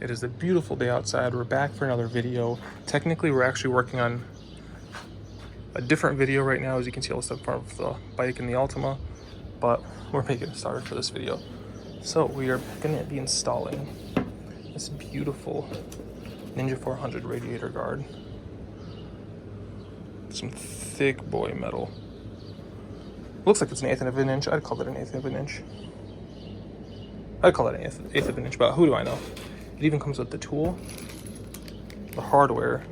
It is a beautiful day outside. We're back for another video. Technically, we're actually working on a different video right now. As you can see, all the stuff in front of the bike and the Altima, but we're making a start for this video. So we are going to be installing this beautiful Ninja 400 radiator guard. Some thick boy metal. Looks like it's an 1/8 of an inch. I'd call it an 1/8 of an inch. I'd call it an 1/8 of an inch, but who do I know? It even comes with the tool, the hardware,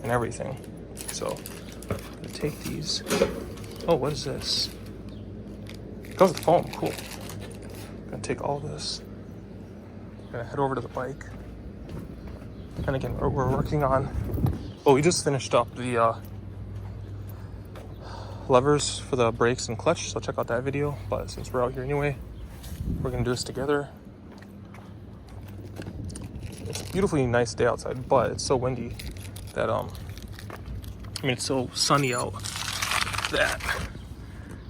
and everything. So I'm gonna take these. Oh, what is this? It comes with foam. Cool. I'm gonna take all this. I'm gonna head over to the bike. And again, we're working on. Well, we just finished up the levers for the brakes and clutch, so check out that video. But since we're out here anyway, we're gonna do this together. It's a beautifully nice day outside, but it's so windy that it's so sunny out that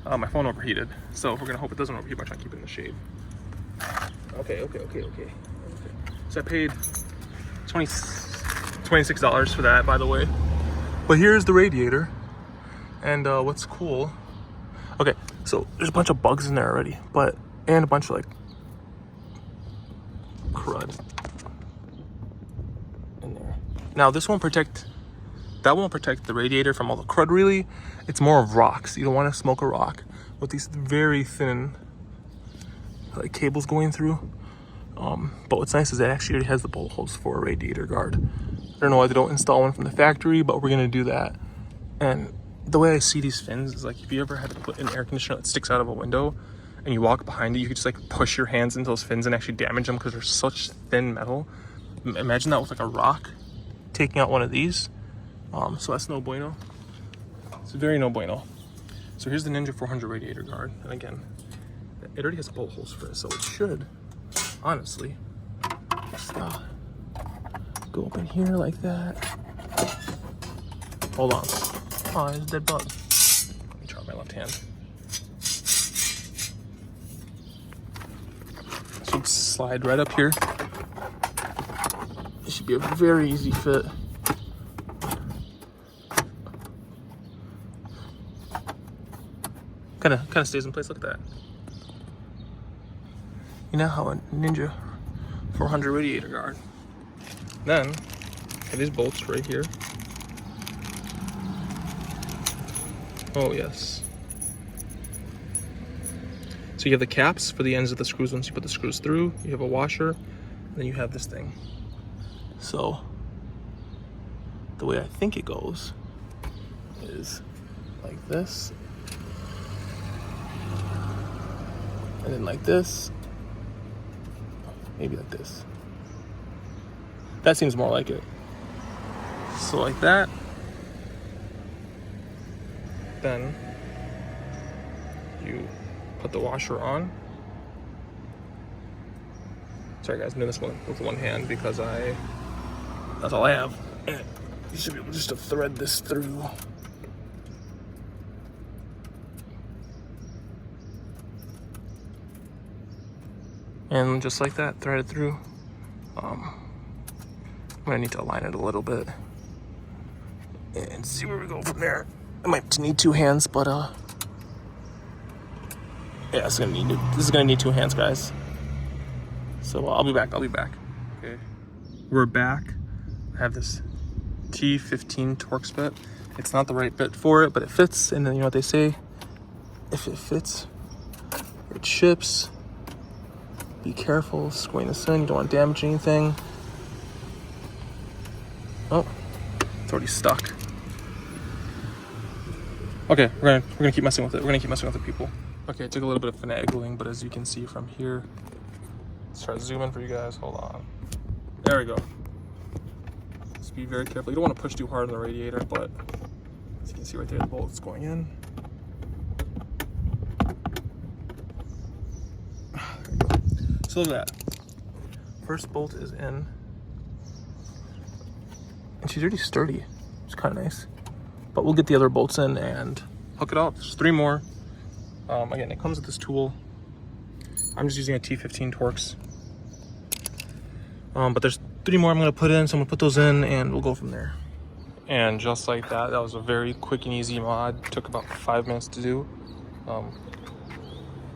my phone overheated. So we're gonna hope it doesn't overheat by trying to keep it in the shade. Okay. So I paid $26 for that, by the way. But here's the radiator. And what's cool, okay, so there's a bunch of bugs in there already, and a bunch of like crud in there. Now this won't protect, that won't protect the radiator from all the crud really. It's more of rocks. You don't want to smoke a rock with these very thin like cables going through. But what's nice is it actually already has the bolt holes for a radiator guard. I don't know why they don't install one from the factory, but we're gonna do that. And the way I see these fins is like if you ever had to put an air conditioner that sticks out of a window and you walk behind it, you could just like push your hands into those fins and actually damage them because they're such thin metal. Imagine that with like a rock taking out one of these. So that's no bueno. It's very no bueno. So here's the Ninja 400 radiator guard. And again, it already has bolt holes for it, so it should honestly just go up in here like that. Hold on. Oh, there's a dead bug. Let me try my left hand. Should slide right up here. It should be a very easy fit. Kind of stays in place. Look at that. You know how a Ninja 400 radiator guard. Then have these bolts right here. Oh yes. So you have the caps for the ends of the screws. Once you put the screws through, you have a washer, and then you have this thing. So the way I think it goes is like this, and then like this, maybe like this. That seems more like it. So like that. Then you put the washer on. Sorry guys, I'm doing this one with one hand because that's all I have. And you should be able just to thread this through. And just like that, thread it through. I'm gonna need to align it a little bit and see where we go from there. I might need two hands, but yeah, this is gonna need two hands, guys. So I'll be back. Okay, we're back. I have this T15 Torx bit. It's not the right bit for it, but it fits. And then you know what they say: if it fits, it ships. Be careful, squeezing this in. You don't want to damage anything. Oh, it's already stuck. Okay, we're gonna keep messing with it. We're gonna keep messing with the people. Okay, it took a little bit of finagling, but as you can see from here, let's try to zoom in for you guys. Hold on. There we go. Just be very careful. You don't want to push too hard on the radiator, but as you can see right there, the bolt's going in. There we go. So look at that. First bolt is in, and she's already sturdy. It's kind of nice. But we'll get the other bolts in and hook it up. There's 3 more. Again, it comes with this tool. I'm just using a T15 Torx. But there's 3 more I'm gonna put in, so I'm gonna put those in and we'll go from there. And just like that, that was a very quick and easy mod. Took about 5 minutes to do. Well,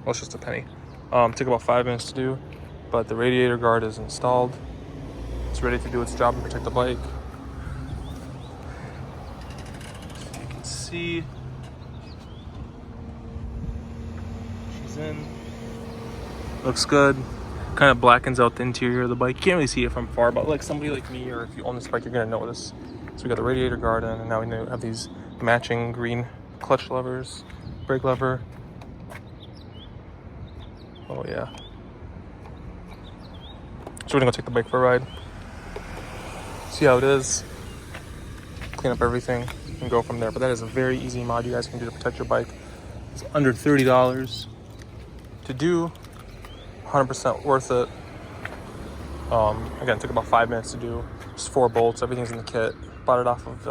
it's just a penny. Took about 5 minutes to do, but the radiator guard is installed. It's ready to do its job and protect the bike. So you can see she's in. Looks good. Kind of blackens out the interior of the bike. You can't really see it from far, but like somebody like me, or if you own this bike, you're gonna notice. So we got the radiator guard in, and now we have these matching green clutch levers, brake lever. Oh yeah. So we're gonna go take the bike for a ride. See how it is. Clean up everything and go from there. But that is a very easy mod you guys can do to protect your bike. It's under $30 to do. 100% worth it. Again, it took about 5 minutes to do. Just 4 bolts. Everything's in the kit. Bought it off of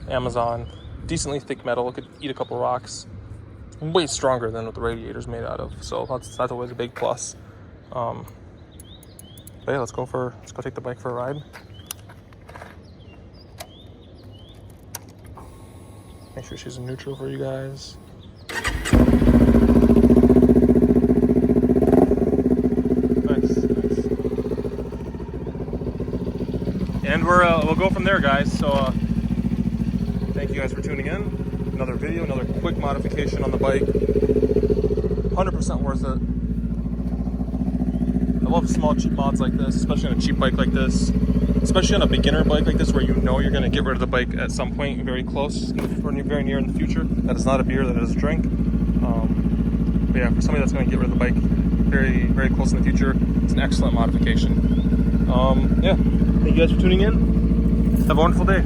Amazon. Decently thick metal. It could eat a couple rocks. Way stronger than what the radiator's made out of. So that's always a big plus. But yeah, let's go take the bike for a ride. Make sure she's in neutral for you guys. Nice. And we'll go from there, guys. So thank you guys for tuning in. Another video, another quick modification on the bike. 100% worth it. I love small cheap mods like this, especially on a cheap bike like this. Especially on a beginner bike like this, where you know you're going to get rid of the bike at some point very close or very near in the future. That is not a beer, that is a drink. But yeah, for somebody that's going to get rid of the bike very, very close in the future, it's an excellent modification. Yeah, thank you guys for tuning in. Have a wonderful day.